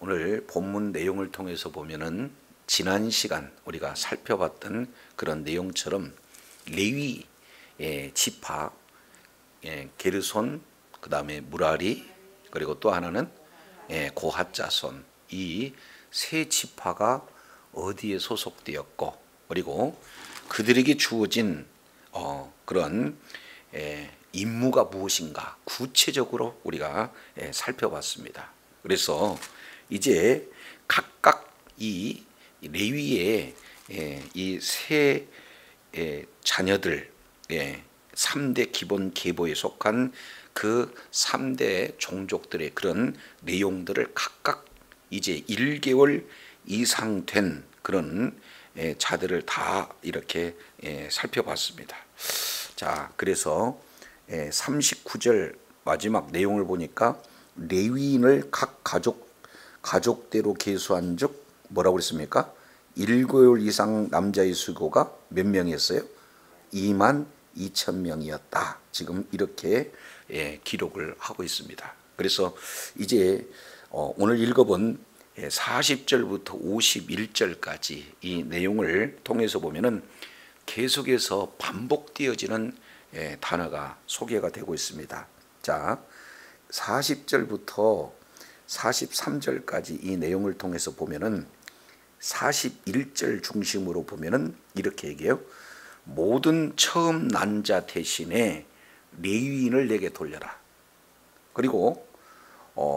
오늘 본문 내용을 통해서 보면은 지난 시간 우리가 살펴봤던 그런 내용처럼 레위 지파, 게르손, 그 다음에 무라리, 그리고 또 하나는 고핫 자손, 이 세 지파가 어디에 소속되었고, 그리고 그들에게 주어진 그런 임무가 무엇인가 구체적으로 우리가 살펴봤습니다. 그래서 이제 각각 이 레위의 이 세 자녀들 3대 기본 계보에 속한 그 3대 종족들의 그런 내용들을 각각 이제 1개월 이상 된 그런 자들을 다 이렇게 살펴봤습니다. 자, 그래서 39절 마지막 내용을 보니까 레위인을 각 가족대로 계수한즉 뭐라고 그랬습니까? 1개월 이상 남자의 수고가 몇 명이었어요? 22,000명이었다. 지금 이렇게 기록을 하고 있습니다. 그래서 이제 오늘 읽어본 40절부터 51절까지 이 내용을 통해서 보면은 계속해서 반복되어지는 단어가 소개가 되고 있습니다. 자, 40절부터 43절까지 이 내용을 통해서 보면은 41절 중심으로 보면은 이렇게 얘기해요. 모든 처음 난 자 대신에 레위인을 내게 돌려라. 그리고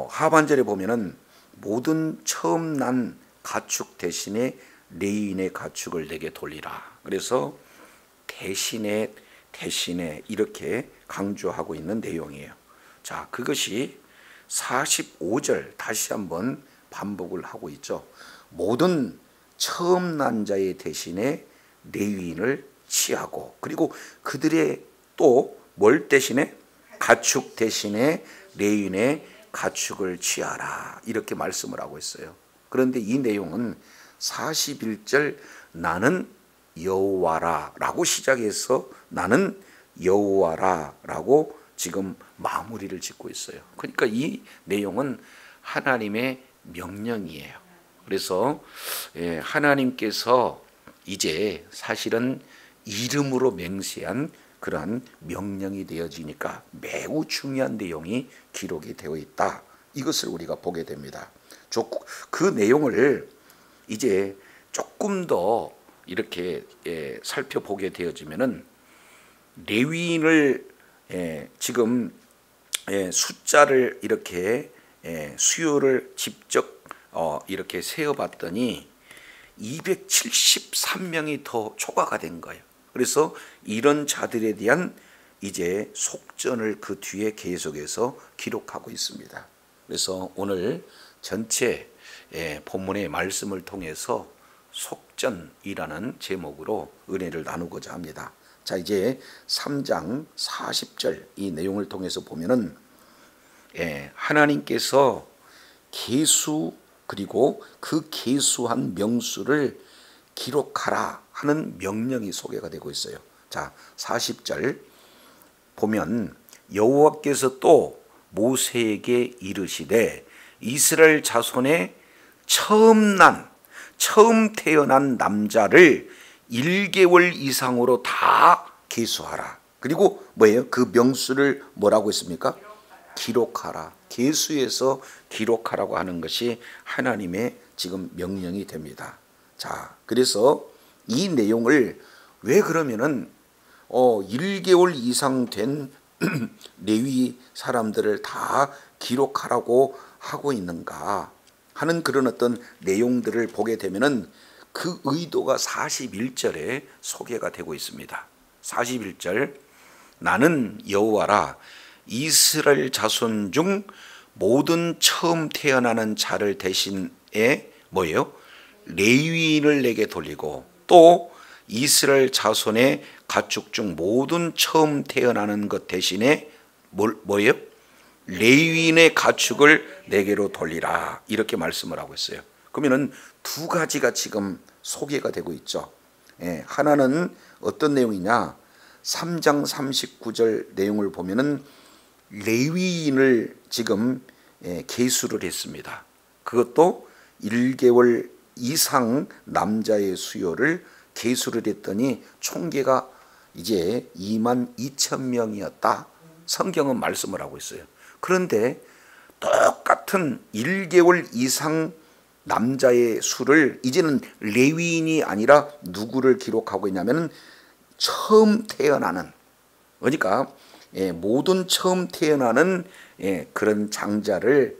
하반절에 보면은 모든 처음 난 가축 대신에 레위인의 가축을 내게 돌리라. 그래서 대신에 이렇게 강조하고 있는 내용이에요. 자, 그것이 45절 다시 한번 반복을 하고 있죠. 모든 처음 난 자의 대신에 레위인을 취하고, 그리고 그들의 또 뭘 대신에? 가축 대신에 레위인의 가축을 취하라. 이렇게 말씀을 하고 있어요. 그런데 이 내용은 41절 나는 여호와라 라고 시작해서 나는 여호와라 라고 지금 마무리를 짓고 있어요. 그러니까 이 내용은 하나님의 명령이에요. 그래서 하나님께서 이제 사실은 이름으로 맹세한 그러한 명령이 되어지니까 매우 중요한 내용이 기록이 되어 있다. 이것을 우리가 보게 됩니다. 그 내용을 이제 조금 더 이렇게 살펴보게 되어지면은 레위인을 지금 숫자를 이렇게 수요를 직접 이렇게 세어봤더니 273명이 더 초과가 된 거예요. 그래서 이런 자들에 대한 이제 속전을 그 뒤에 계속해서 기록하고 있습니다. 그래서 오늘 전체 본문의 말씀을 통해서 속전이라는 제목으로 은혜를 나누고자 합니다. 자, 이제 3장 40절 이 내용을 통해서 보면은 하나님께서 계수 그리고 그 계수한 명수를 기록하라 하는 명령이 소개가 되고 있어요. 자, 40절 보면 여호와께서 또 모세에게 이르시되 이스라엘 자손의 처음 태어난 남자를 1개월 이상으로 다 계수하라. 그리고 뭐예요? 그 명수를 뭐라고 했습니까? 기록하라. 계수해서 기록하라고 하는 것이 하나님의 지금 명령이 됩니다. 자, 그래서 이 내용을 왜 그러면은 1개월 이상 된 레위 사람들을 다 기록하라고 하고 있는가 하는 그런 어떤 내용들을 보게 되면은 그 의도가 41절에 소개가 되고 있습니다. 41절 나는 여호와라 이스라엘 자손 중 모든 처음 태어나는 자를 대신에 뭐예요? 레위인을 내게 돌리고 또 이스라엘 자손의 가축 중 모든 처음 태어나는 것 대신에 뭐예요? 레위인의 가축을 내게로 돌리라. 이렇게 말씀을 하고 있어요. 그러면은 두 가지가 지금 소개가 되고 있죠. 하나는 어떤 내용이냐? 3장 39절 내용을 보면은 레위인을 지금 계수를 했습니다. 그것도 1개월 이상 남자의 수요를 계수를 했더니 총계가 이제 22,000명이었다. 성경은 말씀을 하고 있어요. 그런데 똑같은 1개월 이상 남자의 수를 이제는 레위인이 아니라 누구를 기록하고 있냐면 처음 태어나는, 그러니까 모든 처음 태어나는 그런 장자를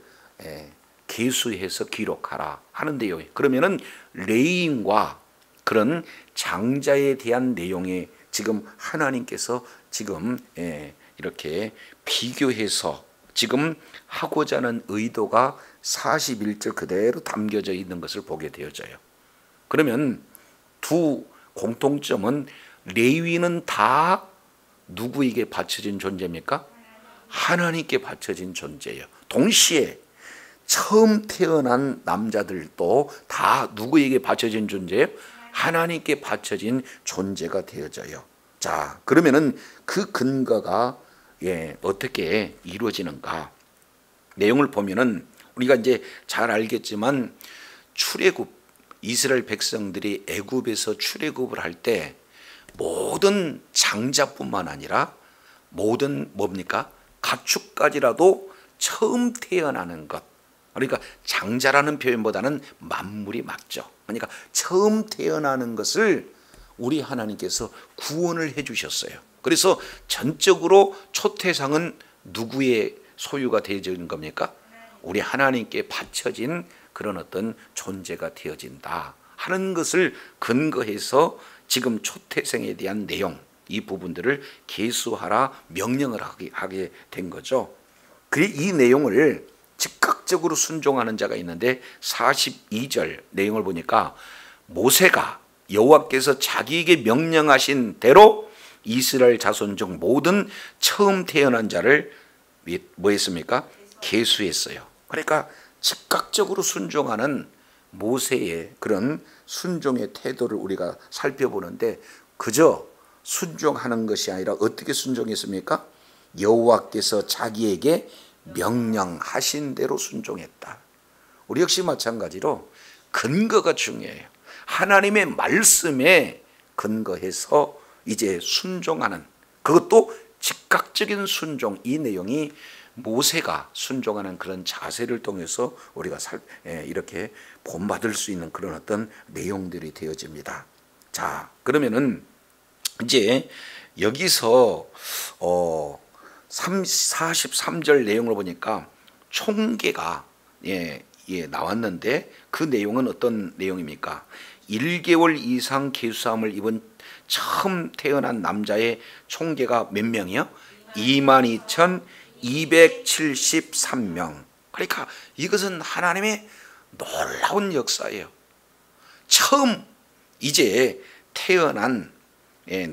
계수해서 기록하라 하는데요. 그러면은 레위인과 그런 장자에 대한 내용에 지금 하나님께서 지금 이렇게 비교해서 지금 하고자 하는 의도가 41절 그대로 담겨져 있는 것을 보게 되어져요. 그러면 두 공통점은 레위는 다 누구에게 바쳐진 존재입니까? 하나님께 바쳐진 존재예요. 동시에 처음 태어난 남자들도 다 누구에게 바쳐진 존재예요? 하나님께 바쳐진 존재가 되어져요. 자, 그러면은 그 근거가 어떻게 이루어지는가? 내용을 보면은 우리가 이제 잘 알겠지만 출애굽, 이스라엘 백성들이 애굽에서 출애굽을 할 때 모든 장자뿐만 아니라 모든 뭡니까? 가축까지라도 처음 태어나는 것. 그러니까 장자라는 표현보다는 만물이 맞죠. 그러니까 처음 태어나는 것을 우리 하나님께서 구원을 해 주셨어요. 그래서 전적으로 초태상은 누구의 소유가 되어지는 겁니까? 우리 하나님께 바쳐진 그런 어떤 존재가 되어진다 하는 것을 근거해서 지금 초태생에 대한 내용, 이 부분들을 계수하라 명령을 하게 된 거죠. 이 내용을 즉각적으로 순종하는 자가 있는데 42절 내용을 보니까 모세가 여호와께서 자기에게 명령하신 대로 이스라엘 자손 중 모든 처음 태어난 자를 뭐 했습니까? 계수했어요. 그러니까 즉각적으로 순종하는 모세의 그런 순종의 태도를 우리가 살펴보는데 그저 순종하는 것이 아니라 어떻게 순종했습니까? 여호와께서 자기에게 명령하신 대로 순종했다. 우리 역시 마찬가지로 근거가 중요해요. 하나님의 말씀에 근거해서 이제 순종하는, 그것도 즉각적인 순종, 이 내용이 모세가 순종하는 그런 자세를 통해서 우리가 이렇게 본받을 수 있는 그런 어떤 내용들이 되어집니다. 자, 그러면은 이제 여기서 43절 내용을 보니까 총계가 나왔는데 그 내용은 어떤 내용입니까? 1개월 이상 계수함을 입은 처음 태어난 남자의 총계가 몇 명이요? 22,273명. 그러니까 이것은 하나님의 놀라운 역사예요. 처음 이제 태어난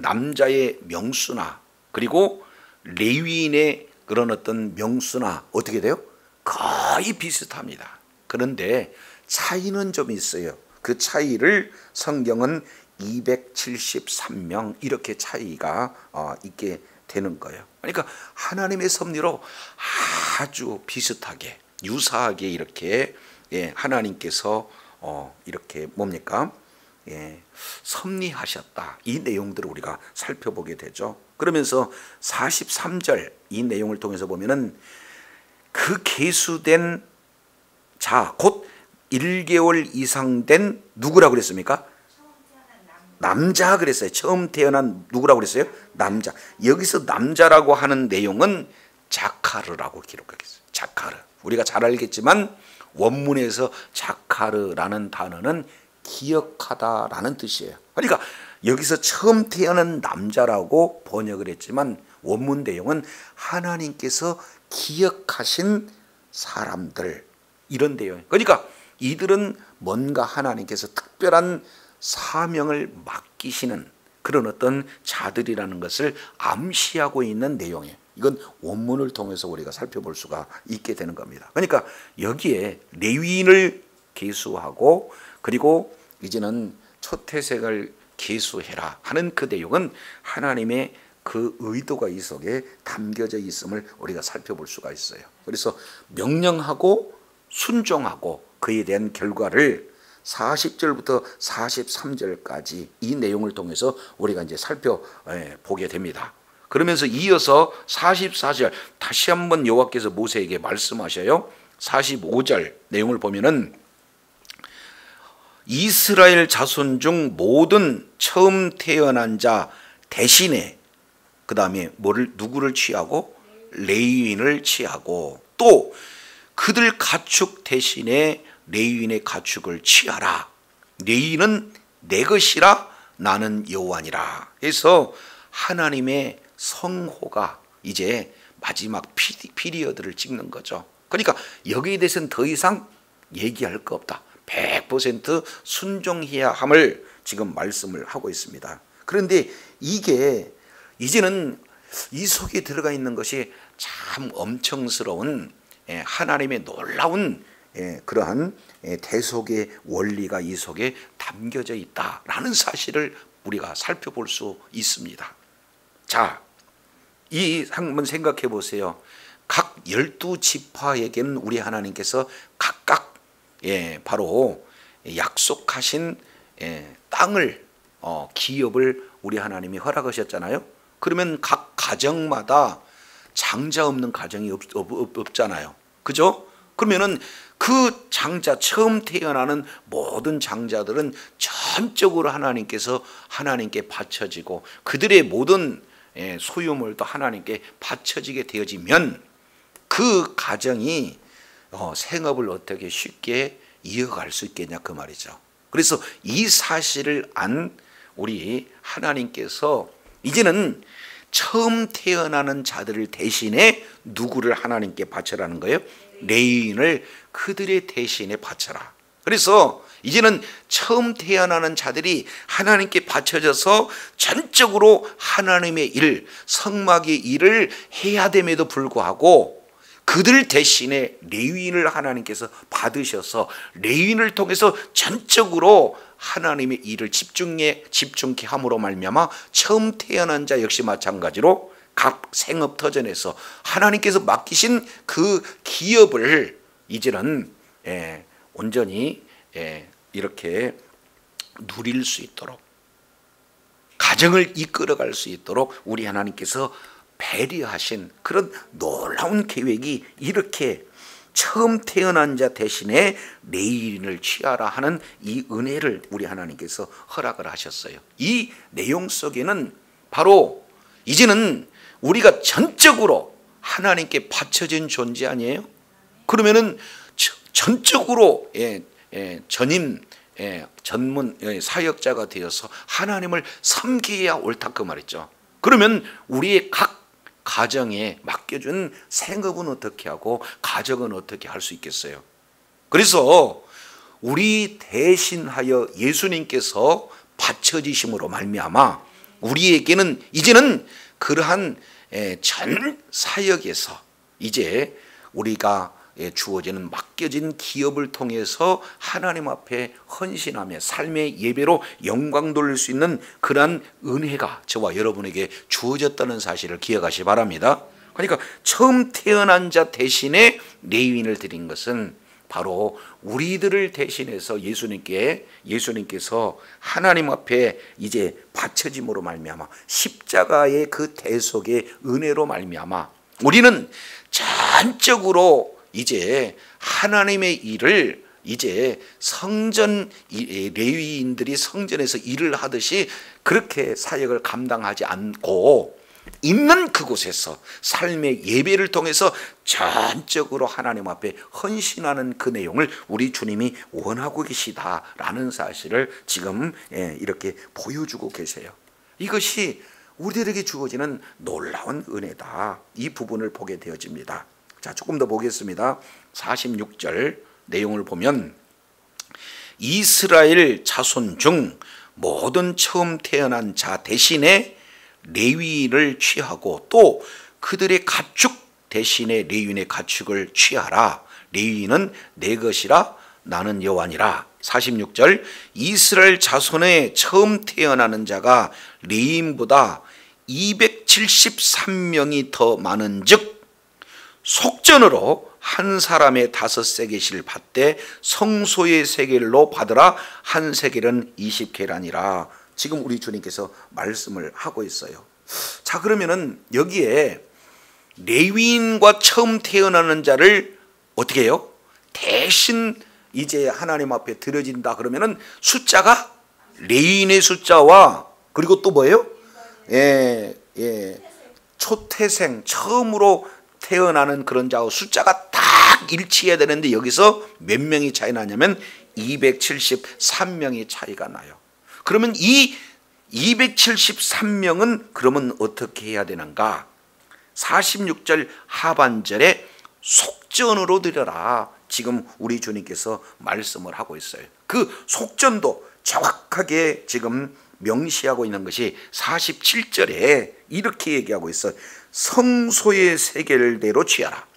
남자의 명수나 그리고 레위인의 그런 어떤 명수나 어떻게 돼요? 거의 비슷합니다. 그런데 차이는 좀 있어요. 그 차이를 성경은 273명 이렇게 차이가 있게 되는 거예요. 그러니까 하나님의 섭리로 아주 비슷하게 유사하게 이렇게 하나님께서 이렇게 뭡니까? 섭리하셨다. 이 내용들을 우리가 살펴보게 되죠. 그러면서 43절 이 내용을 통해서 보면은 그 계수된 자, 곧 1개월 이상 된 누구라고 그랬습니까? 남자 그랬어요. 처음 태어난 누구라고 그랬어요? 남자. 여기서 남자라고 하는 내용은 자카르라고 기록하겠어요. 자카르. 우리가 잘 알겠지만 원문에서 자카르라는 단어는 기억하다라는 뜻이에요. 그러니까 여기서 처음 태어난 남자라고 번역을 했지만 원문 내용은 하나님께서 기억하신 사람들, 이런 내용. 그러니까 이들은 뭔가 하나님께서 특별한 사명을 맡기시는 그런 어떤 자들이라는 것을 암시하고 있는 내용이에요. 이건 원문을 통해서 우리가 살펴볼 수가 있게 되는 겁니다. 그러니까 여기에 레위인을 계수하고 그리고 이제는 초태생을 계수해라 하는 그 내용은 하나님의 그 의도가 이 속에 담겨져 있음을 우리가 살펴볼 수가 있어요. 그래서 명령하고 순종하고 그에 대한 결과를 40절부터 43절까지 이 내용을 통해서 우리가 이제 살펴보게 됩니다. 그러면서 이어서 44절 다시 한번 여호와께서 모세에게 말씀하셔요. 45절 내용을 보면은 이스라엘 자손 중 모든 처음 태어난 자 대신에 그 다음에 누구를 취하고 레위인을 취하고 또 그들 가축 대신에 레위인의 가축을 취하라. 레위인은 내 것이라 나는 여호와니라. 그래서 하나님의 성호가 이제 마지막 피리어드를 찍는 거죠. 그러니까 여기에 대해서는 더 이상 얘기할 거 없다. 100% 순종해야 함을 지금 말씀을 하고 있습니다. 그런데 이게 이제는 이 속에 들어가 있는 것이 참 엄청스러운 하나님의 놀라운 그러한 대속의 원리가 이 속에 담겨져 있다라는 사실을 우리가 살펴볼 수 있습니다. 자, 한번 생각해 보세요. 각 12지파에게는 우리 하나님께서 각각 바로 약속하신 땅을 기업을 우리 하나님이 허락하셨잖아요. 그러면 각 가정마다 장자 없는 가정이 없잖아요. 그죠? 그러면은 그 장자 처음 태어나는 모든 장자들은 전적으로 하나님께 바쳐지고 그들의 모든 소유물도 하나님께 바쳐지게 되어지면 그 가정이 생업을 어떻게 쉽게 이어갈 수 있겠냐 그 말이죠. 그래서 이 사실을 안 우리 하나님께서 이제는 처음 태어나는 자들을 대신에 누구를 하나님께 바쳐라는 거예요? 레위인을 그들의 대신에 바쳐라. 그래서 이제는 처음 태어나는 자들이 하나님께 바쳐져서 전적으로 하나님의 일, 성막의 일을 해야 됨에도 불구하고 그들 대신에 레위인을 하나님께서 받으셔서 레위인을 통해서 전적으로 하나님의 일을 집중케 함으로 말미암아 처음 태어난 자 역시 마찬가지로 각 생업터전에서 하나님께서 맡기신 그 기업을 이제는 온전히 이렇게 누릴 수 있도록 가정을 이끌어갈 수 있도록 우리 하나님께서 배려하신 그런 놀라운 계획이 이렇게 처음 태어난 자 대신에 레위인을 취하라 하는 이 은혜를 우리 하나님께서 허락을 하셨어요. 이 내용 속에는 바로 이제는 우리가 전적으로 하나님께 바쳐진 존재 아니에요? 그러면은 전적으로 전문 사역자가 되어서 하나님을 섬겨야 옳다 그 말이죠. 그러면 우리의 각 가정에 맡겨준 생업은 어떻게 하고 가정은 어떻게 할 수 있겠어요? 그래서 우리 대신하여 예수님께서 바쳐지심으로 말미암아 우리에게는 이제는 그러한 전 사역에서 이제 우리가 주어지는 맡겨진 기업을 통해서 하나님 앞에 헌신하며 삶의 예배로 영광 돌릴 수 있는 그러한 은혜가 저와 여러분에게 주어졌다는 사실을 기억하시기 바랍니다. 그러니까 처음 태어난 자 대신에 레위인을 드린 것은 바로 우리들을 대신해서 예수님께서 하나님 앞에 이제 바쳐짐으로 말미암아 십자가의 그 대속의 은혜로 말미암아 우리는 전적으로 이제 하나님의 일을 이제 성전 레위인들이 성전에서 일을 하듯이 그렇게 사역을 감당하지 않고 있는 그곳에서 삶의 예배를 통해서 전적으로 하나님 앞에 헌신하는 그 내용을 우리 주님이 원하고 계시다라는 사실을 지금 이렇게 보여주고 계세요. 이것이 우리들에게 주어지는 놀라운 은혜다. 이 부분을 보게 되어집니다. 자, 조금 더 보겠습니다. 46절 내용을 보면 이스라엘 자손 중 모든 처음 태어난 자 대신에 레위인을 취하고 또 그들의 가축 대신에 레위인의 가축을 취하라. 레위인은 내 것이라 나는 여호와니라. 46절 이스라엘 자손의 처음 태어나는 자가 레위인보다 273명이 더 많은즉 속전으로 한 사람의 5세겔씩 받되 성소의 세겔로 받으라. 한 세겔은 20계란이라. 지금 우리 주님께서 말씀을 하고 있어요. 자, 그러면은 여기에 레위인과 처음 태어나는 자를 어떻게 해요? 대신 이제 하나님 앞에 드려진다 그러면은 숫자가 레위인의 숫자와 그리고 또 뭐예요? 초태생 처음으로 태어나는 그런 자와 숫자가 딱 일치해야 되는데 여기서 몇 명이 차이 나냐면 273명이 차이가 나요. 그러면 이 273명은 그러면 어떻게 해야 되는가? 46절 하반절에 속전으로 드려라. 지금 우리 주님께서 말씀을 하고 있어요. 그 속전도 정확하게 지금 명시하고 있는 것이 47절에 이렇게 얘기하고 있어요. 성소의 세겔대로 취하라.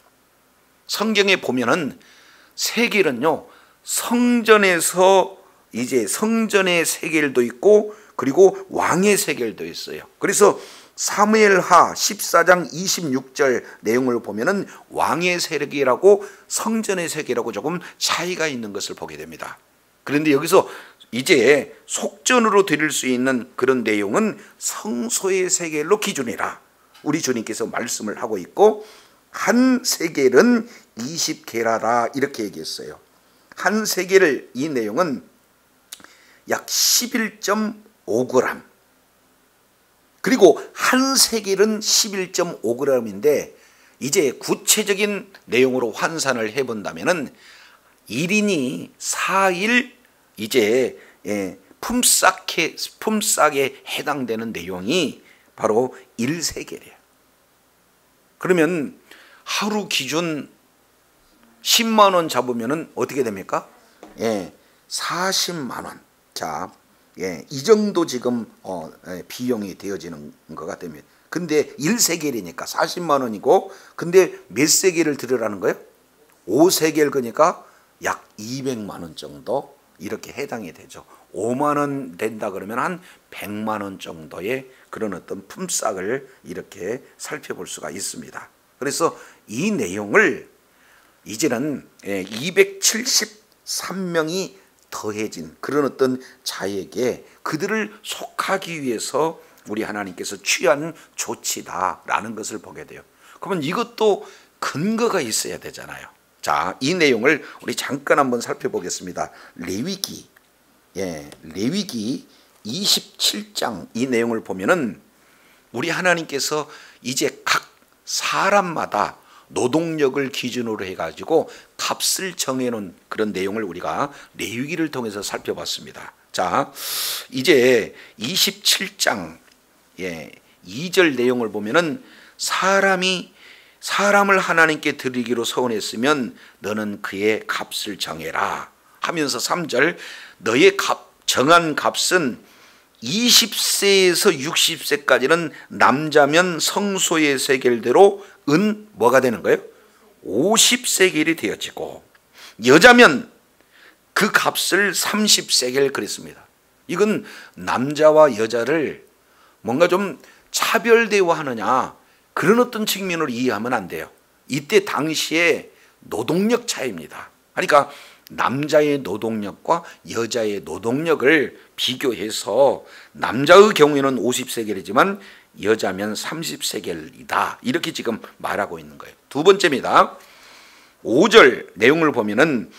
성경에 보면은 세겔은요, 성전에서 이제 성전의 세겔도 있고 그리고 왕의 세겔도 있어요. 그래서 사무엘하 14장 26절 내용을 보면은 왕의 세겔이라고 성전의 세겔하고 조금 차이가 있는 것을 보게 됩니다. 그런데 여기서 이제 속전으로 드릴 수 있는 그런 내용은 성소의 세겔로 기준이라 우리 주님께서 말씀을 하고 있고, 한 세겔은 20계라라 이렇게 얘기했어요. 한 세겔, 이 내용은 약 11.5g, 그리고 한 세겔은 11.5g인데 이제 구체적인 내용으로 환산을 해본다면은 1인이 4일 이제 품삯에 해당되는 내용이 바로 1세겔이에요. 그러면 하루 기준 10만 원 잡으면은 어떻게 됩니까? 40만 원. 자, 이 정도 지금 비용이 되어지는 거가 됩니다. 근데 1세겔이니까 40만 원이고, 근데 몇 세겔을 들으라는 거예요? 5세겔, 그러니까 약 200만 원 정도 이렇게 해당이 되죠. 5만 원 된다 그러면 한 100만 원 정도의 그런 어떤 품삯을 이렇게 살펴볼 수가 있습니다. 그래서 이 내용을 이제는 273명이 더해진 그런 어떤 자에게 그들을 속하기 위해서 우리 하나님께서 취한 조치다라는 것을 보게 돼요. 그러면 이것도 근거가 있어야 되잖아요. 자, 이 내용을 우리 잠깐 한번 살펴보겠습니다. 레위기, 레위기 27장 이 내용을 보면은 우리 하나님께서 이제 각 사람마다 노동력을 기준으로 해가지고 값을 정해놓은 그런 내용을 우리가 레위기를 통해서 살펴봤습니다. 자, 이제 27장 2절 내용을 보면은 사람을 하나님께 드리기로 서원했으면 너는 그의 값을 정해라 하면서 3절 너의 정한 값은 20세에서 60세까지는 남자면 성소의 세겔대로 은 뭐가 되는 거예요? 50세겔이 되어지고, 여자면 그 값을 30세겔 그랬습니다. 이건 남자와 여자를 뭔가 좀 차별 대우하느냐 그런 어떤 측면으로 이해하면 안 돼요. 이때 당시에 노동력 차이입니다. 그러니까 남자의 노동력과 여자의 노동력을 비교해서 남자의 경우에는 50세겔이지만 여자면 30세겔이다 이렇게 지금 말하고 있는 거예요. 두 번째입니다. 5절 내용을 보면은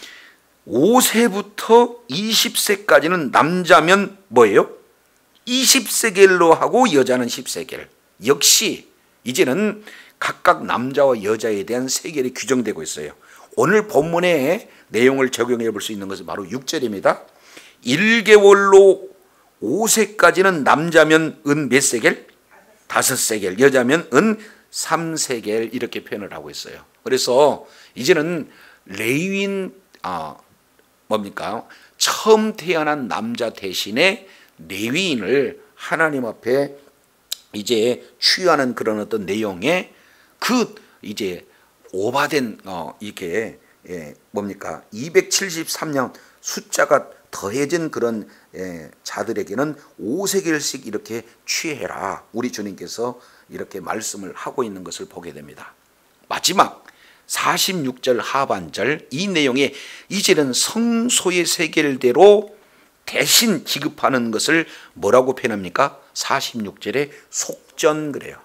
5세부터 20세까지는 남자면 뭐예요? 20세겔로 하고 여자는 10세겔. 역시 이제는 각각 남자와 여자에 대한 세겔이 규정되고 있어요. 오늘 본문의 내용을 적용해 볼 수 있는 것은 바로 6절입니다. 1개월로 5세까지는 남자면 은 몇 세겔? 5세겔. 여자면 은 3세겔 이렇게 표현을 하고 있어요. 그래서 이제는 레위인 뭡니까? 처음 태어난 남자 대신에 레위인을 하나님 앞에 이제 취하는 그런 어떤 내용에 그 이제 오바된 이게 뭡니까? 273명 숫자가 더해진 그런 자들에게는 5세겔씩 이렇게 취해라. 우리 주님께서 이렇게 말씀을 하고 있는 것을 보게 됩니다. 마지막 46절 하반절 이 내용에 이제는 성소의 세겔대로 대신 지급하는 것을 뭐라고 표현합니까? 46절에 속전 그래요.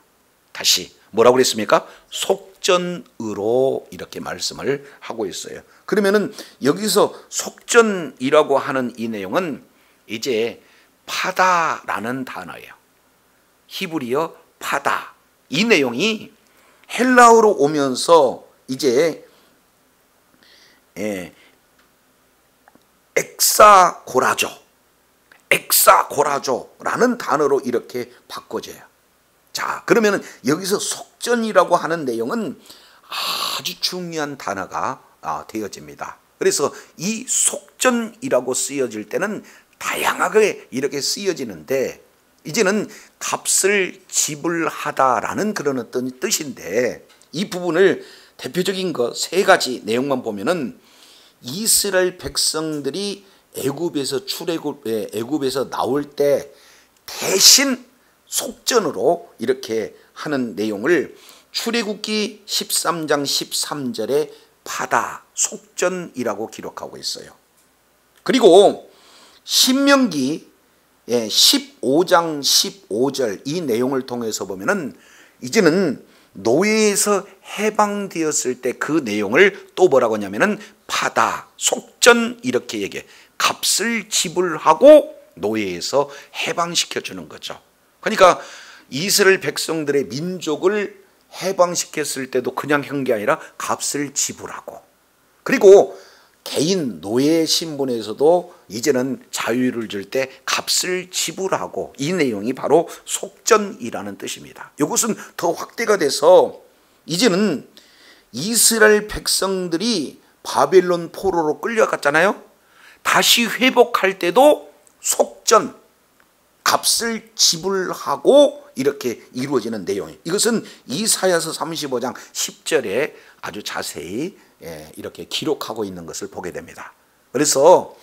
다시 뭐라고 그랬습니까? 속전으로 이렇게 말씀을 하고 있어요. 그러면은 여기서 속전이라고 하는 이 내용은 이제 파다라는 단어예요. 히브리어 파다. 이 내용이 헬라어로 오면서 이제 엑사고라조라는 단어로 이렇게 바꿔져요. 자, 그러면은 여기서 속전이라고 하는 내용은 아주 중요한 단어가 되어집니다. 그래서 이 속전이라고 쓰여질 때는 다양하게 이렇게 쓰여지는데 이제는 값을 지불하다라는 그런 어떤 뜻인데 이 부분을 대표적인 거 세 가지 내용만 보면은 이스라엘 백성들이 애굽에서 나올 때 대신 속전으로 이렇게 하는 내용을 출애굽기 13장 13절에 파다 속전이라고 기록하고 있어요. 그리고 신명기 15장 15절 이 내용을 통해서 보면은 이제는 노예에서 해방되었을 때 그 내용을 또 뭐라고 하냐면은 파다 속전 이렇게 얘기해. 값을 지불하고 노예에서 해방시켜 주는 거죠. 그러니까 이스라엘 백성들의 민족을 해방시켰을 때도 그냥 한 게 아니라 값을 지불하고, 그리고 개인 노예 신분에서도 이제는 자유를 줄 때 값을 지불하고, 이 내용이 바로 속전이라는 뜻입니다. 이것은 더 확대가 돼서 이제는 이스라엘 백성들이 바벨론 포로로 끌려갔잖아요. 다시 회복할 때도 속전, 값을 지불하고 이렇게 이루어지는 내용이에요. 이것은 이사야서 35장 10절에 아주 자세히 이렇게 기록하고 있는 것을 보게 됩니다. 그래서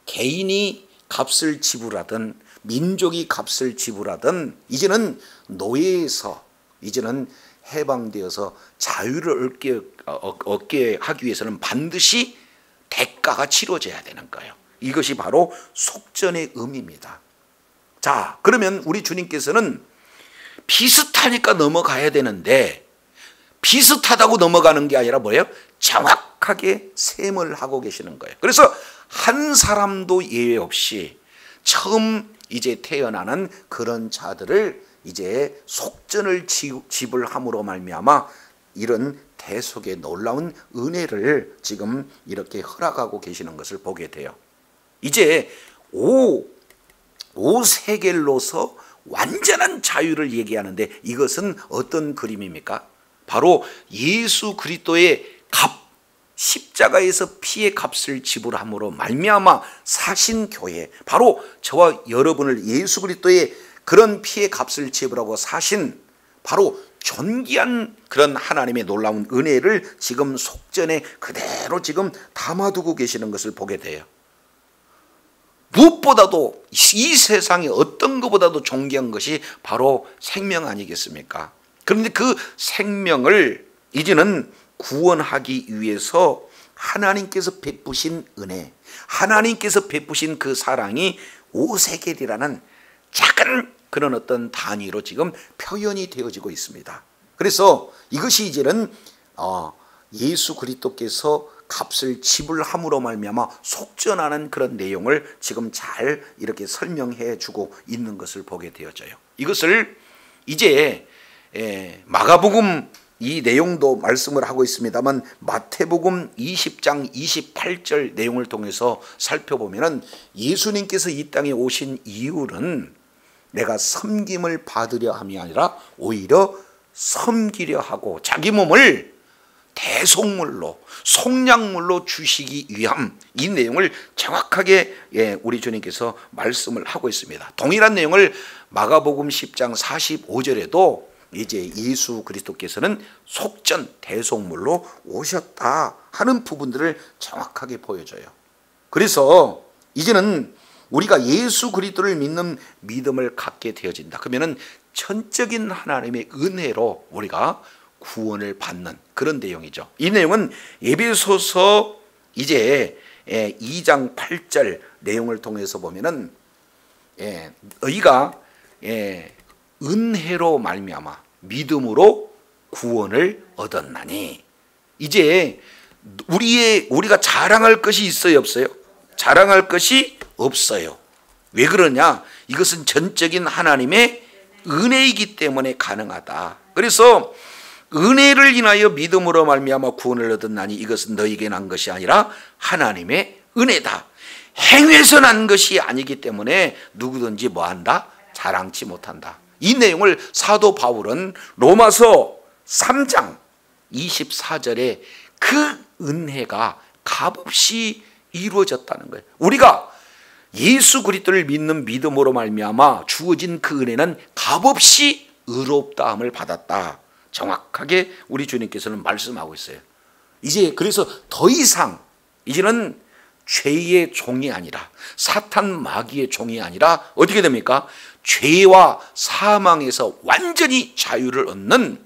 개인이 값을 지불하든 민족이 값을 지불하든 이제는 노예에서 이제는 해방되어서 자유를 얻게 하기 위해서는 반드시 대가가 치러져야 되는 거예요. 이것이 바로 속전의 의미입니다. 자, 그러면 우리 주님께서는 비슷하니까 넘어가야 되는데 비슷하다고 넘어가는 게 아니라 뭐예요? 정확하게 셈을 하고 계시는 거예요. 그래서 한 사람도 예외 없이 처음 이제 태어나는 그런 자들을 이제 속전을 지불함으로 말미암아 이런 대속의 놀라운 은혜를 지금 이렇게 허락하고 계시는 것을 보게 돼요. 이제 오세겔로서 완전한 자유를 얘기하는데 이것은 어떤 그림입니까? 바로 예수 그리스도의 값, 십자가에서 피의 값을 지불함으로 말미암아 사신 교회, 바로 저와 여러분을 예수 그리스도의 그런 피의 값을 지불하고 사신 바로 존귀한 그런 하나님의 놀라운 은혜를 지금 속전에 그대로 지금 담아두고 계시는 것을 보게 돼요. 무엇보다도 이 세상에 어떤 것보다도 존귀한 것이 바로 생명 아니겠습니까? 그런데 그 생명을 이제는 구원하기 위해서 하나님께서 베푸신 은혜, 하나님께서 베푸신 그 사랑이 오세겔이라는 작은 그런 어떤 단위로 지금 표현이 되어지고 있습니다. 그래서 이것이 이제는 예수 그리스도께서 값을 지불함으로 말미암아 속전하는 그런 내용을 지금 잘 이렇게 설명해 주고 있는 것을 보게 되어져요. 이것을 이제 마가복음 이 내용도 말씀을 하고 있습니다만 마태복음 20장 28절 내용을 통해서 살펴보면은 예수님께서 이 땅에 오신 이유는 내가 섬김을 받으려 함이 아니라 오히려 섬기려 하고 자기 몸을 대속물로 속량물로 주시기 위함, 이 내용을 정확하게 우리 주님께서 말씀을 하고 있습니다. 동일한 내용을 마가복음 10장 45절에도 이제 예수 그리스도께서는 속전 대속물로 오셨다 하는 부분들을 정확하게 보여줘요. 그래서 이제는 우리가 예수 그리스도를 믿는 믿음을 갖게 되어진다. 그러면은 전적인 하나님의 은혜로 우리가 구원을 받는 그런 내용이죠. 이 내용은 에베소서 이제 2장 8절 내용을 통해서 보면은 너희가 은혜로 말미암아 믿음으로 구원을 얻었나니, 이제 우리가 자랑할 것이 있어요, 없어요? 자랑할 것이 없어요. 왜 그러냐? 이것은 전적인 하나님의 은혜이기 때문에 가능하다. 그래서 은혜를 인하여 믿음으로 말미암아 구원을 얻었나니 이것은 너희에게 난 것이 아니라 하나님의 은혜다. 행위에서 난 것이 아니기 때문에 누구든지 뭐한다? 자랑치 못한다. 이 내용을 사도 바울은 로마서 3장 24절에 그 은혜가 값없이 이루어졌다는 거예요. 우리가 예수 그리스도를 믿는 믿음으로 말미암아 주어진 그 은혜는 값없이 의롭다함을 받았다. 정확하게 우리 주님께서는 말씀하고 있어요. 이제 그래서 더 이상 이제는 죄의 종이 아니라, 사탄 마귀의 종이 아니라 어떻게 됩니까? 죄와 사망에서 완전히 자유를 얻는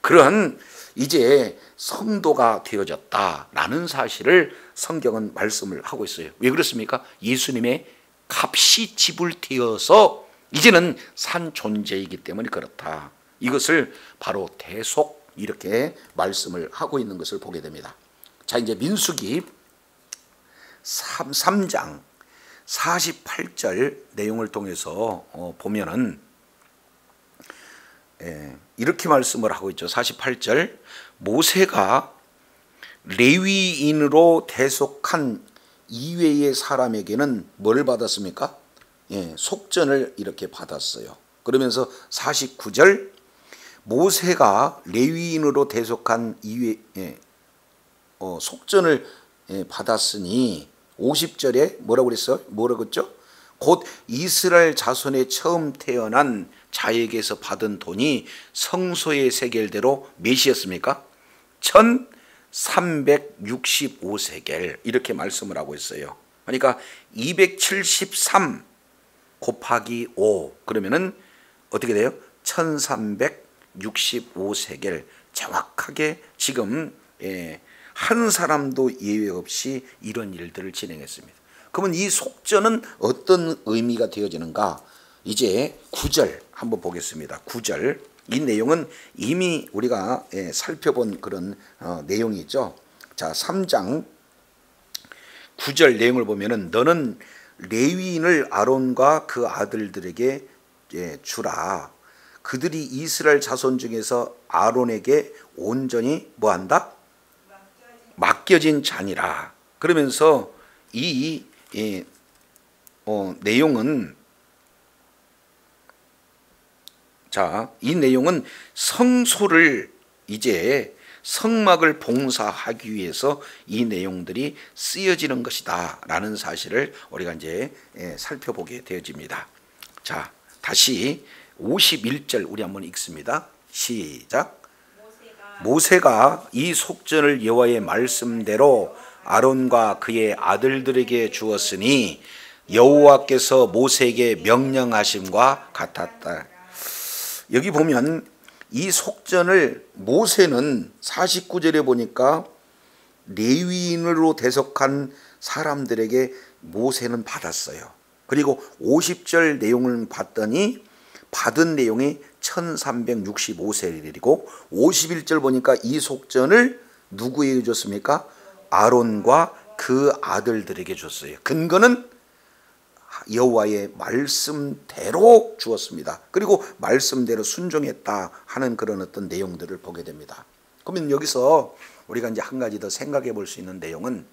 그런 이제 성도가 되어졌다라는 사실을 성경은 말씀을 하고 있어요. 왜 그렇습니까? 예수님의 값이 지불되어서 이제는 산 존재이기 때문에 그렇다. 이것을 바로 대속 이렇게 말씀을 하고 있는 것을 보게 됩니다. 자, 이제 민수기 3장 48절 내용을 통해서 보면은 이렇게 말씀을 하고 있죠. 48절, 모세가 레위인으로 대속한 이외의 사람에게는 뭘 받았습니까? 속전을 이렇게 받았어요. 그러면서 49절, 모세가 레위인으로 대속한 이외 속전을 받았으니 50절에 뭐라고 그랬어요? 뭐라고 했죠? 곧 이스라엘 자손에 처음 태어난 자에게서 받은 돈이 성소의 세겔대로 몇이었습니까? 1365세겔 이렇게 말씀을 하고 있어요. 그러니까 273 곱하기 5 그러면은 어떻게 돼요? 1365세겔 정확하게 지금 한 사람도 예외 없이 이런 일들을 진행했습니다. 그러면 이 속전은 어떤 의미가 되어지는가? 이제 9절 한번 보겠습니다. 9절, 이 내용은 이미 우리가 살펴본 그런 내용이죠. 자, 3장 9절 내용을 보면은 너는 레위인을 아론과 그 아들들에게 주라. 그들이 이스라엘 자손 중에서 아론에게 온전히 뭐한다? 맡겨진 자니라. 그러면서 이 내용은, 자, 이 내용은 성소를 이제 성막을 봉사하기 위해서 이 내용들이 쓰여지는 것이다 라는 사실을 우리가 이제 살펴보게 되어집니다. 자, 다시 51절 우리 한번 읽습니다. 시작. 모세가 이 속전을 여호와의 말씀대로 아론과 그의 아들들에게 주었으니 여호와께서 모세에게 명령하심과 같았다. 여기 보면 이 속전을 모세는 49절에 보니까 레위인으로 대속한 사람들에게 모세는 받았어요. 그리고 50절 내용을 봤더니 받은 내용이 1365세겔이고 51절 보니까 이 속전을 누구에게 줬습니까? 아론과 그 아들들에게 줬어요. 근거는 여호와의 말씀대로 주었습니다. 그리고 말씀대로 순종했다 하는 그런 어떤 내용들을 보게 됩니다. 그러면 여기서 우리가 이제 한 가지 더 생각해 볼 수 있는 내용은,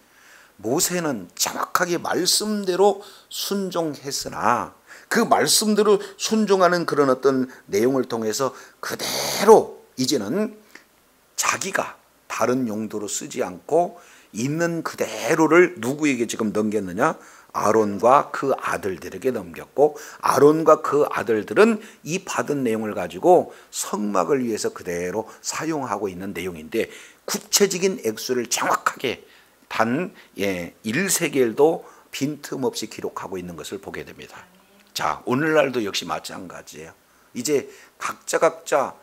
모세는 정확하게 말씀대로 순종했으나 그 말씀대로 순종하는 그런 어떤 내용을 통해서 그대로 이제는 자기가 다른 용도로 쓰지 않고 있는 그대로를 누구에게 지금 넘겼느냐? 아론과 그 아들들에게 넘겼고, 아론과 그 아들들은 이 받은 내용을 가지고 성막을 위해서 그대로 사용하고 있는 내용인데, 구체적인 액수를 정확하게 단 1세겔도 빈틈없이 기록하고 있는 것을 보게 됩니다. 자, 오늘날도 역시 마찬가지예요. 이제 각자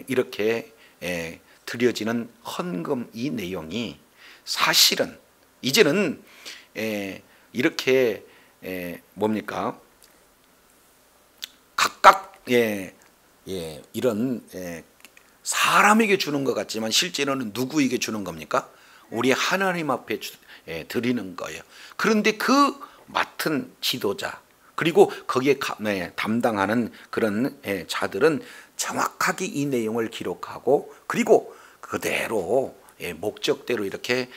이렇게 드려지는 헌금 이 내용이 사실은 이제는 이렇게 뭡니까? 각각 이런 사람에게 주는 것 같지만 실제로는 누구에게 주는 겁니까? 우리 하나님 앞에 드리는 거예요. 그런데 그 맡은 지도자 그리고 거기에 담당하는 그런 자들은 정확하게 이 내용을 기록하고 그리고 그대로 목적대로 이렇게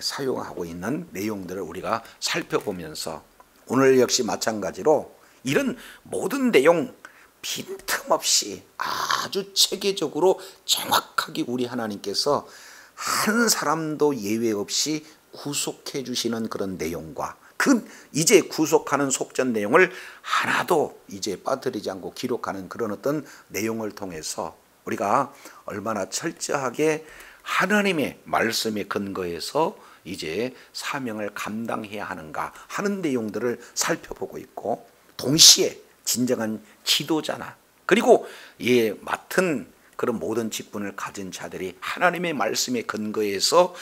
사용하고 있는 내용들을 우리가 살펴보면서 오늘 역시 마찬가지로 이런 모든 내용 빈틈없이 아주 체계적으로 정확하게 우리 하나님께서 한 사람도 예외 없이 구속해 주시는 그런 내용과 그 이제 구속하는 속전 내용을 하나도 이제 빠뜨리지 않고 기록하는 그런 어떤 내용을 통해서 우리가 얼마나 철저하게 하나님의 말씀에 근거해서 이제 사명을 감당해야 하는가 하는 내용들을 살펴보고 있고 동시에 진정한 지도자나 그리고 맡은 그런 모든 직분을 가진 자들이 하나님의 말씀에 근거해서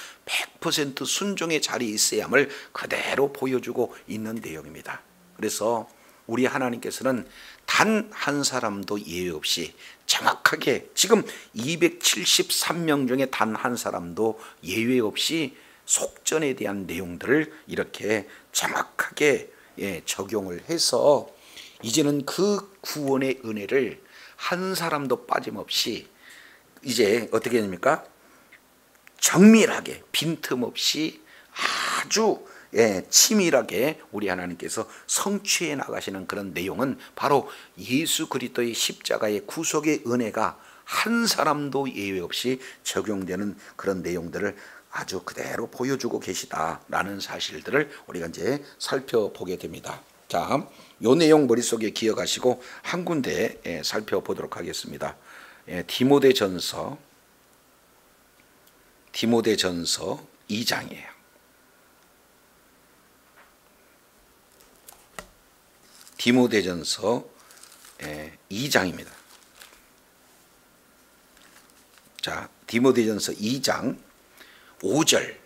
100% 순종의 자리에 있어야 함을 그대로 보여주고 있는 내용입니다. 그래서 우리 하나님께서는 단 한 사람도 예외 없이 정확하게 지금 273명 중에 단 한 사람도 예외 없이 속전에 대한 내용들을 이렇게 정확하게 적용을 해서 이제는 그 구원의 은혜를 한 사람도 빠짐없이 이제 어떻게 됩니까? 정밀하게 빈틈없이 아주 치밀하게 우리 하나님께서 성취해 나가시는 그런 내용은 바로 예수 그리스도의 십자가의 구속의 은혜가 한 사람도 예외 없이 적용되는 그런 내용들을 아주 그대로 보여주고 계시다라는 사실들을 우리가 이제 살펴보게 됩니다. 자, 요 내용 머릿속에 기억하시고 한 군데 살펴보도록 하겠습니다. 디모데전서 2장이에요. 디모데전서 2장입니다. 자, 디모데전서 2장 5절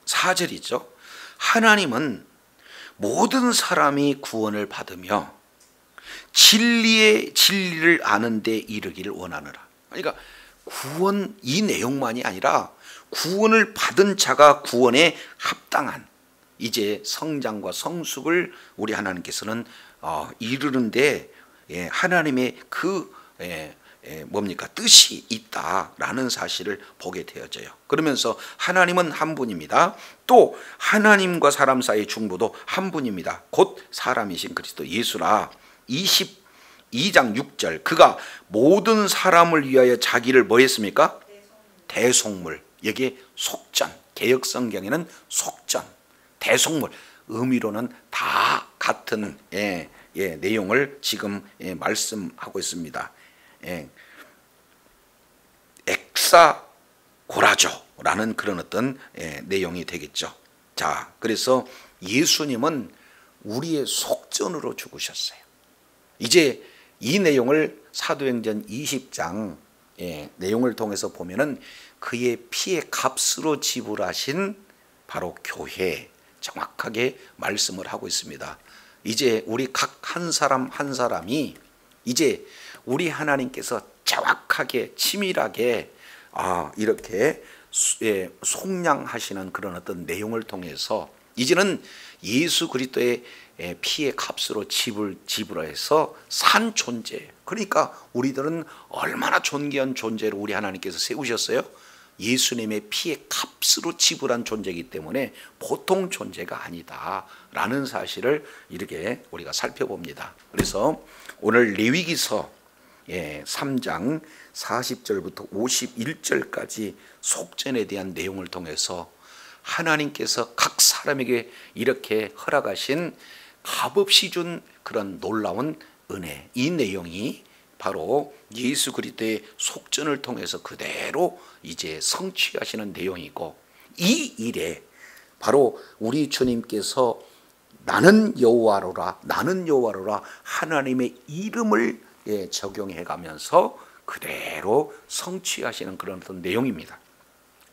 4절이죠. 하나님은 모든 사람이 구원을 받으며 진리를 아는 데 이르기를 원하노라. 그러니까 구원 이 내용만이 아니라 구원을 받은 자가 구원에 합당한 이제 성장과 성숙을 우리 하나님께서는 이루는데 하나님의 그 뭡니까 뜻이 있다라는 사실을 보게 되어져요. 그러면서 하나님은 한 분입니다. 또 하나님과 사람 사이의 중보도 한 분입니다. 곧 사람이신 그리스도 예수라. 22장 6절 그가 모든 사람을 위하여 자기를 뭐 했습니까? 대속물. 여기에 속전, 개역성경에는 속전, 대속물 의미로는 다 같은 내용을 지금 말씀하고 있습니다. 엑사고라조라는 그런 어떤 내용이 되겠죠. 자, 그래서 예수님은 우리의 속전으로 죽으셨어요. 이제 이 내용을 사도행전 20장 내용을 통해서 보면은 그의 피의 값으로 지불하신 바로 교회 정확하게 말씀을 하고 있습니다. 이제 우리 각 한 사람 한 사람이 이제 우리 하나님께서 정확하게 치밀하게 이렇게 속량하시는 그런 어떤 내용을 통해서 이제는 예수 그리스도의 피의 값으로 지불해서 산 존재. 그러니까 우리들은 얼마나 존귀한 존재를 우리 하나님께서 세우셨어요? 예수님의 피의 값으로 지불한 존재이기 때문에 보통 존재가 아니다라는 사실을 이렇게 우리가 살펴봅니다. 그래서 오늘 레위기서 3장 40절부터 51절까지 속전에 대한 내용을 통해서 하나님께서 각 사람에게 이렇게 허락하신 값없이 준 그런 놀라운 은혜, 이 내용이 바로 예수 그리스도의 속전을 통해서 그대로 이제 성취하시는 내용이고, 이 일에 바로 우리 주님께서 나는 여호와로라, 나는 여호와로라 하나님의 이름을 적용해 가면서 그대로 성취하시는 그런 어떤 내용입니다.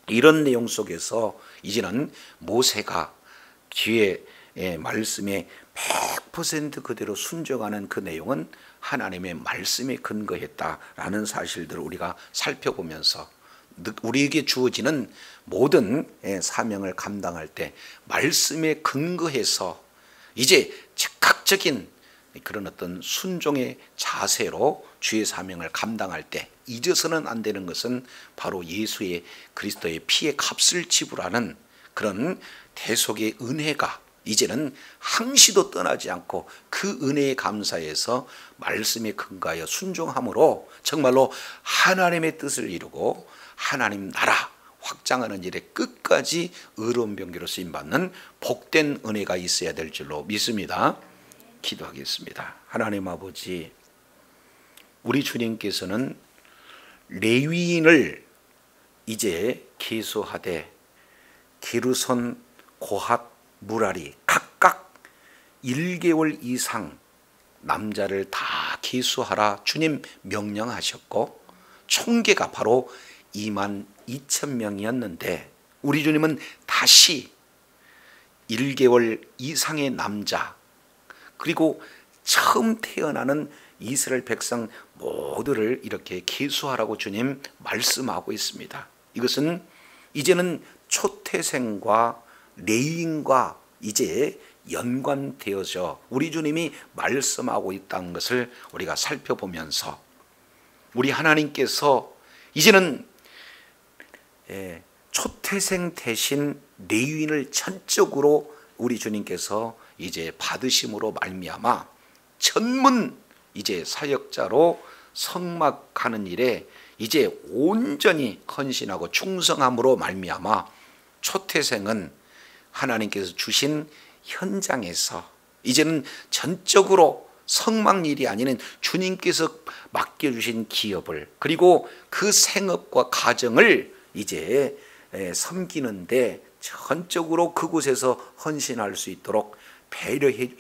이런 내용 속에서 이제는 모세가 뒤에 말씀에 100% 그대로 순종하는 그 내용은 하나님의 말씀에 근거했다라는 사실들을 우리가 살펴보면서 우리에게 주어지는 모든 사명을 감당할 때 말씀에 근거해서 이제 즉각적인 그런 어떤 순종의 자세로 주의 사명을 감당할 때 잊어서는 안 되는 것은 바로 예수의 그리스도의 피의 값을 지불하는 그런 대속의 은혜가 이제는 항시도 떠나지 않고 그 은혜에 감사해서 말씀에 근거하여 순종함으로 정말로 하나님의 뜻을 이루고 하나님 나라 확장하는 일에 끝까지 의로운 병기로 쓰임받는 복된 은혜가 있어야 될 줄로 믿습니다. 기도하겠습니다. 하나님 아버지, 우리 주님께서는 레위인을 이제 계수하되 게르손, 고핫, 무라리 각각 1개월 이상 남자를 다 계수하라 주님 명령하셨고 총계가 바로 22,000명이었는데 우리 주님은 다시 1개월 이상의 남자 그리고 처음 태어나는 이스라엘 백성 모두를 이렇게 계수하라고 주님 말씀하고 있습니다. 이것은 이제는 초태생과 레위인과 이제 연관되어져 우리 주님이 말씀하고 있다는 것을 우리가 살펴보면서 우리 하나님께서 이제는 초태생 대신 레위인을 전적으로 우리 주님께서 이제 받으심으로 말미암아 전문 이제 사역자로 성막하는 일에 이제 온전히 헌신하고 충성함으로 말미암아 초태생은 하나님께서 주신 현장에서 이제는 전적으로 성막 일이 아닌 주님께서 맡겨주신 기업을 그리고 그 생업과 가정을 이제 섬기는데 전적으로 그곳에서 헌신할 수 있도록 배려해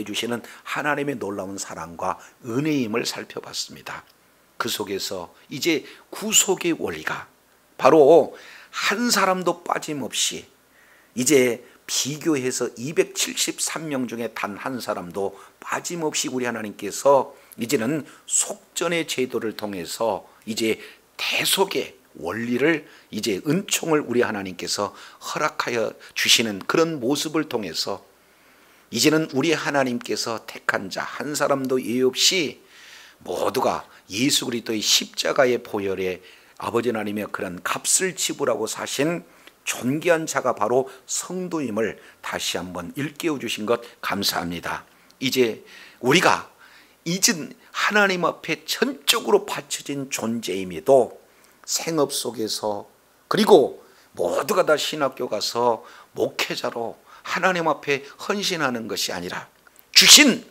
주시는 하나님의 놀라운 사랑과 은혜임을 살펴봤습니다. 그 속에서 이제 구속의 원리가 바로 한 사람도 빠짐없이 이제 비교해서 273명 중에 단 한 사람도 빠짐없이 우리 하나님께서 이제는 속전의 제도를 통해서 이제 대속의 원리를 이제 은총을 우리 하나님께서 허락하여 주시는 그런 모습을 통해서 이제는 우리 하나님께서 택한 자 한 사람도 예외 없이 모두가 예수 그리스도의 십자가의 보혈에 아버지 하나님의 그런 값을 지불하고 사신 존귀한 자가 바로 성도임을 다시 한번 일깨워 주신 것 감사합니다. 이제 우리가 이젠 하나님 앞에 전적으로 바쳐진 존재임에도 생업 속에서 그리고 모두가 다 신학교 가서 목회자로 하나님 앞에 헌신하는 것이 아니라 주신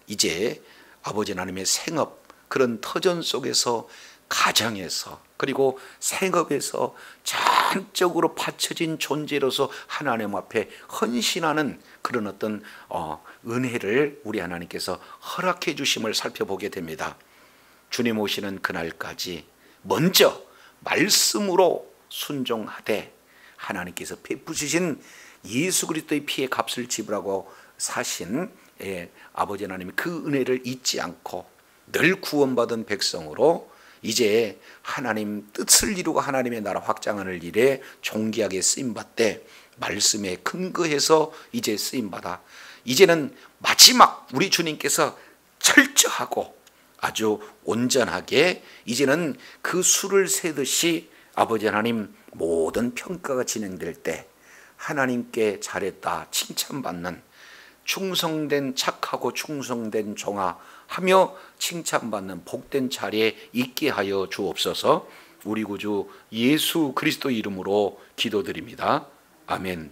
이제 아버지 하나님의 생업 그런 터전 속에서 가정에서 그리고 생업에서 전적으로 바쳐진 존재로서 하나님 앞에 헌신하는 그런 어떤 은혜를 우리 하나님께서 허락해 주심을 살펴보게 됩니다. 주님 오시는 그날까지 먼저 말씀으로 순종하되 하나님께서 베푸시신 예수 그리스도의 피의 값을 지불하고 사신 아버지 하나님의 그 은혜를 잊지 않고 늘 구원받은 백성으로 이제 하나님 뜻을 이루고 하나님의 나라 확장하는 일에 존귀하게 쓰임받되 말씀에 근거해서 이제 쓰임받아 이제는 마지막 우리 주님께서 철저하고 아주 온전하게 이제는 그 수를 세듯이 아버지 하나님 모든 평가가 진행될 때 하나님께 잘했다 칭찬받는 충성된 착하고 충성된 종아 하며 칭찬받는 복된 자리에 있게 하여 주옵소서. 우리 구주 예수 그리스도 이름으로 기도드립니다. 아멘.